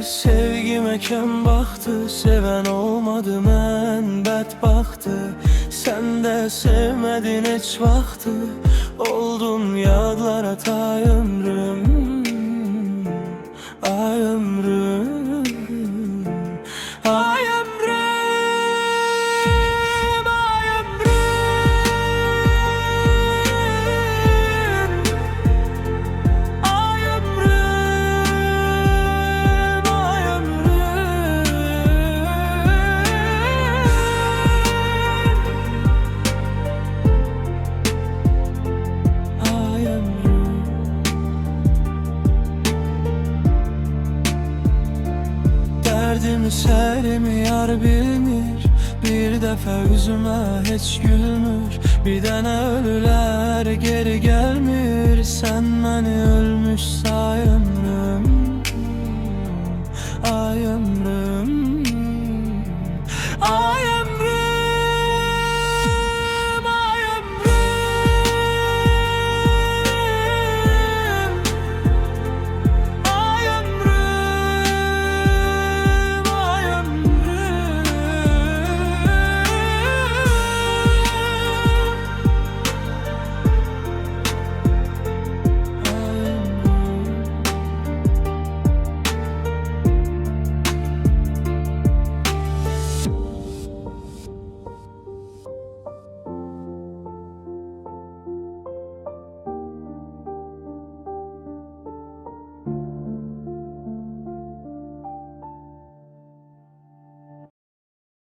sevgime kem baktı. Seven olmadı mən bədbaxtı. Sen de sevmedin hiç vakti. Oldun yadlara tay ömrüm. Ay ömrüm, ay ömrüm, ay ömrüm, ay ömrüm, ay ömrüm, ay ömrüm. Derdimi sərimi yar bilmir. Bir dəfə üzümə heç gülmür. Bir dənə ölülər geri gəlmir. Sən məni ölmüş say ömrüm, ay ömrüm.